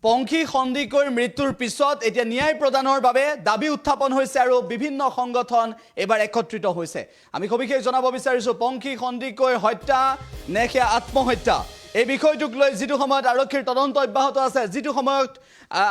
পংখী সন্দিকৈৰ মৃত্যুৰ পিছত এতিয়া ন্যায় প্ৰদানৰ বাবে দাবী উত্থাপন হৈছে আৰু বিভিন্ন সংগঠন এবাৰ একত্ৰিত হৈছে। আমি সবিশেষ জনাব বিচাৰিছো পংখী সন্দিকৈৰ হত্যা নে আত্মহত্যা এই বিষয়টোক লৈ যেটো সময়ত আৰক্ষীৰ তদন্ত অব্যাহত আছে, যেটো সময়ত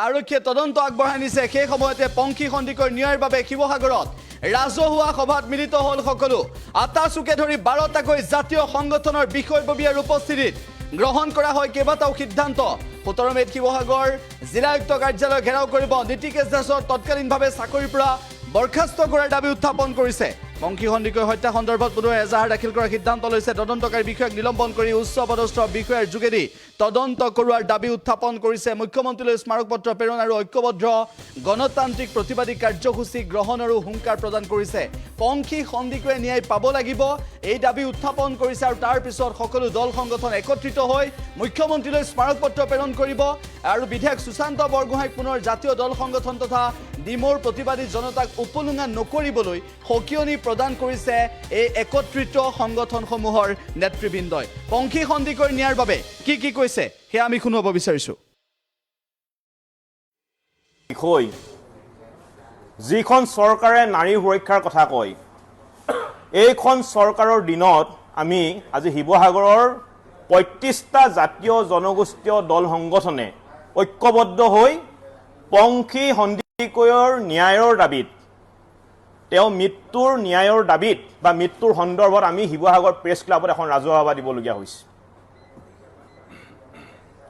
আৰক্ষীয়ে তদন্ত আগবঢ়াই নিছে, সেই সময়তে পংখী সন্দিকৈৰ ন্যায়ৰ বাবে শিৱসাগৰত ৰাজহুৱা সভাত মিলিত হল সকলো। আটা চুকে ধৰি 12টাকৈ জাতীয় সংগঠনৰ বিষয়ববীয়াৰ উপস্থিতিত গ্ৰহণ কৰা হয় কেইবাটাও সিদ্ধান্ত। 17 মেত শিৱসাগৰ জিলা আয়ুক্ত কাৰ্যালয় ঘেৰাও কৰিব। নীতিকেশ দাসৰ তৎকালীনভাৱে চাকৰিৰ পৰা বৰখাস্ত কৰাৰ দাবী উত্থাপন কৰিছে। পংখী সন্দিকৈৰ হত্যা সন্দৰ্ভত পুনৰ এজাহাৰ দাখিল কৰাৰ সিদ্ধান্ত লৈছে। তদন্তকাৰী বিষয়াক নিলম্বন কৰি উচ্চ পদস্থ বিষয়াৰ যোগেদি তদন্ত কৰোৱাৰ দাবী উত্থাপন কৰিছে। মুখ্যমন্ত্ৰীলৈ স্মাৰক পত্ৰ প্ৰেৰণ আৰু ঐক্যবদ্ধ গণতান্ত্ৰিক প্ৰতিবাদী কাৰ্যসূচী গ্ৰহণৰো হুংকাৰ প্ৰদান কৰিছে। পংখী সন্দিকৈয়ে ন্যায় পাব লাগিব এই দাবী উত্থাপন কৰিছে আৰু তাৰ পিছত সকলো দল সংগঠন একত্ৰিত হৈ মুখ্যমন্ত্ৰীলৈ স্মাৰক পত্ৰ প্ৰেৰণ কৰিব আৰু বিধায়ক সুশান্ত বৰগোহাঁইক পুনৰ জাতীয় দল সংগঠন তথা ডিমোৰ প্ৰতিবাদী জনতাক উপলুঙা নকৰিবলৈ সকিয়নি প্ৰদান কৰিছে এই একত্ৰিত সংগঠনসমূহৰ নেতৃবৃন্দই। পংখী সন্দিকৈৰ ন্যায়ৰ বাবে কি কৈছে সেয়া আমি শুনাব বিচাৰিছো। যিখন চৰকাৰে নাৰী সুৰক্ষাৰ কথা কয়, এইখন চৰকাৰৰ দিনত আমি আজি শিৱসাগৰৰ 35টা জাতীয় জনগোষ্ঠীয় দল সংগঠনে ঐক্যবদ্ধ হৈ পংখী সন্দিকৈৰ ন্যায়ৰ দাবীত, তেওঁ মৃত্যুৰ ন্যায়ৰ দাবীত বা মৃত্যুৰ সন্দৰ্ভত আমি শিৱসাগৰ প্ৰেছ ক্লাবত এখন ৰাজহুৱা সভা দিবলগীয়া হৈছে।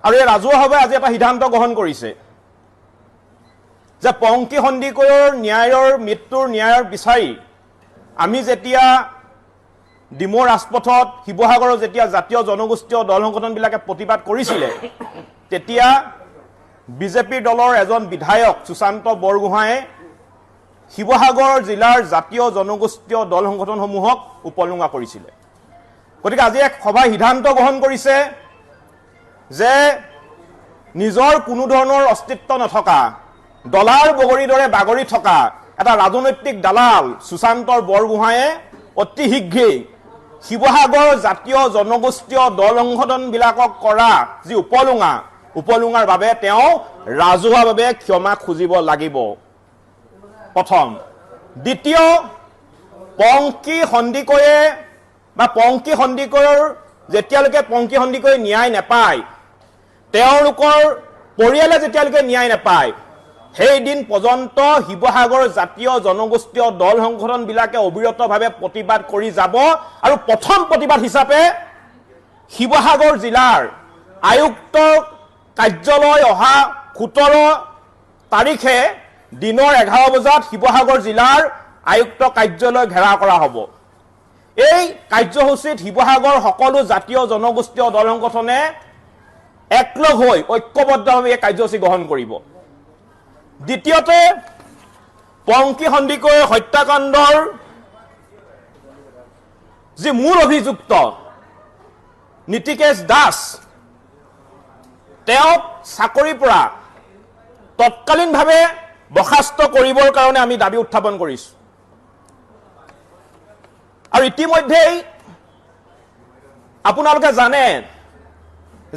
আৰু এই ৰাজহুৱা সভাই আজি এটা সিদ্ধান্ত গ্ৰহণ কৰিছে যে পংখী সন্দিকৈৰ ন্যায়ৰ মৃত্যুৰ ন্যায়ৰ বিচাৰি আমি যেতিয়া ডিমৌ ৰাজপথত শিৱসাগৰৰ যেতিয়া জাতীয় জনগোষ্ঠীয় দল সংগঠনবিলাকে প্ৰতিবাদ কৰিছিলে, তেতিয়া বিজেপি দলৰ এজন বিধায়ক সুশান্ত বৰগোহাঁয়ে শিৱসাগৰ জিলাৰ জাতীয় জনগোষ্ঠীয় দল সংগঠনসমূহক উপলুঙা কৰিছিলে। গতিকে আজি এক সভাই সিদ্ধান্ত গ্ৰহণ কৰিছে যে নিজৰ কোনো ধৰণৰ অস্তিত্ব নথকা, ডলাৰ বগৰীৰ দৰে বাগৰি থকা এটা ৰাজনৈতিক দালাল সুশান্ত বৰগোহাঁয়ে অতি শীঘ্ৰেই শিৱসাগৰ জাতীয় জনগোষ্ঠীয় দল সংগঠনবিলাকক কৰা যি উপলুঙাৰ বাবে তেওঁ ৰাজহুৱাভাৱে ক্ষমা খুজিব লাগিব। প্ৰথম। দ্বিতীয়, পংখী সন্দিকৈৰ যেতিয়ালৈকে পংখী সন্দিকৈয়ে ন্যায় নাপায়, তেওঁলোকৰ পৰিয়ালে যেতিয়ালৈকে ন্যায় নাপায়, সেইদিন পৰ্যন্ত শিৱসাগৰ জাতীয় জনগোষ্ঠীয় দল সংগঠনবিলাকে অবিৰতভাৱে প্ৰতিবাদ কৰি যাব। আৰু প্ৰথম প্ৰতিবাদ হিচাপে শিৱসাগৰ জিলাৰ আয়ুক্ত কাৰ্যালয় অহা 17 তাৰিখে দিনৰ 11 বজাত শিৱসাগৰ জিলাৰ আয়ুক্ত কাৰ্যালয় ঘেৰাও কৰা হ'ব। এই কাৰ্যসূচীত শিৱসাগৰ সকলো জাতীয় জনগোষ্ঠীয় দল সংগঠনে একলগ হৈ ঐক্যবদ্ধভাৱে এই কাৰ্যসূচী গ্ৰহণ কৰিব। দ্বিতীয়তে, পংখী সন্দিকৈৰ হত্যাকাণ্ডৰ যি মূল অভিযুক্ত নীতিকেশ দাস, তেওঁক চাকৰিৰ পৰা তৎকালীনভাৱে বৰ্খাস্ত কৰিবৰ কাৰণে আমি দাবী উত্থাপন কৰিছো। আৰু ইতিমধ্যেই আপোনালোকে জানে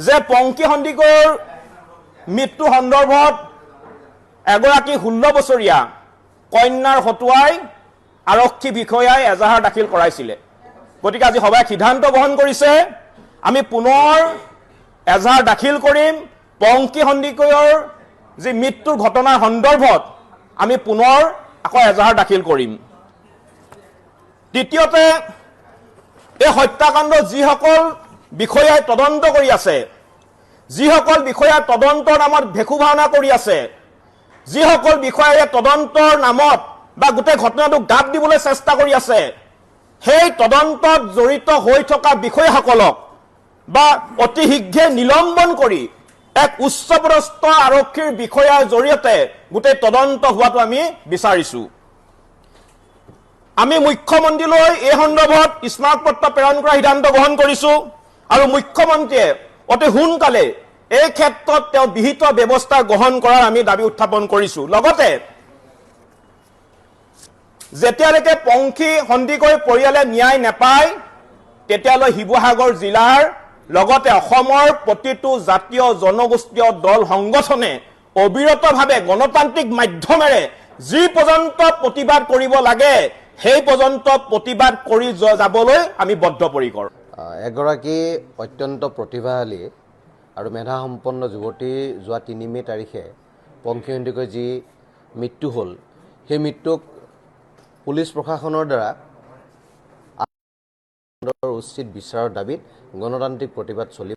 যে পংখী সন্দিকৈৰ মৃত্যু সন্দৰ্ভত এগৰাকী 16 বছৰীয়া কন্যাৰ হতুৱাই আৰক্ষী বিষয়াই এজাহাৰ দাখিল কৰাইছিলে। গতিকে আজি সভাই সিদ্ধান্ত গ্ৰহণ কৰিছে আমি পুনৰ এজাহাৰ দাখিল কৰিম। পংখী সন্দিকৈৰ যি মৃত্যুৰ ঘটনাৰ সন্দৰ্ভত আমি পুনৰ আকৌ এজাহাৰ দাখিল কৰিম। তৃতীয়তে, এই হত্যাকাণ্ড যিসকল বিষয়াই তদন্ত কৰি আছে, যিসকল বিষয়াই তদন্তৰ নামত ভেকু ভাওনা কৰি আছে, যিসকল বিষয়াই তদন্তৰ নামত বা গোটেই ঘটনাটোক গাপ দিবলৈ চেষ্টা কৰি আছে, সেই তদন্তত জড়িত হৈ থকা বিষয়াসকলক বা অতি শীঘ্ৰে নিলম্বন কৰি এক উচ্চপদস্থ আৰক্ষীৰ বিষয়াৰ জৰিয়তে গোটেই তদন্ত হোৱাটো আমি বিচাৰিছো। আমি মুখ্যমন্ত্ৰীলৈ এই সন্দৰ্ভত স্মাৰক পত্ৰ প্ৰেৰণ কৰাৰ সিদ্ধান্ত গ্ৰহণ কৰিছো আৰু মুখ্যমন্ত্ৰীয়ে অতি সোনকালে এই ক্ষেত্ৰত তেওঁ বিহিত ব্যৱস্থা গ্ৰহণ কৰাৰ আমি দাবী উত্থাপন কৰিছো। লগতে যেতিয়ালৈকে পংখী সন্দিকৈৰ পৰিয়ালে ন্যায় নাপায়, তেতিয়ালৈ শিৱসাগৰ জিলাৰ লগতে অসমৰ প্ৰতিটো জাতীয় জনগোষ্ঠীয় দল সংগঠনে অবিৰতভাৱে গণতান্ত্ৰিক মাধ্যমেৰে যি পৰ্যন্ত প্ৰতিবাদ কৰিব লাগে সেই পৰ্যন্ত প্ৰতিবাদ কৰি যাবলৈ আমি বদ্ধপৰিকৰ। এগৰাকী অত্যন্ত প্ৰতিভাশালী আৰু মেধাসম্পন্ন যুৱতী যোৱা ৩ মে' তাৰিখে পংখী সন্দিকৈ যি মৃত্যু হ'ল, সেই মৃত্যুক পুলিচ প্ৰশাসনৰ দ্বাৰা উচিত বিচাৰৰ দাবীত গণতান্ত্ৰিক প্ৰতিবাদ চলি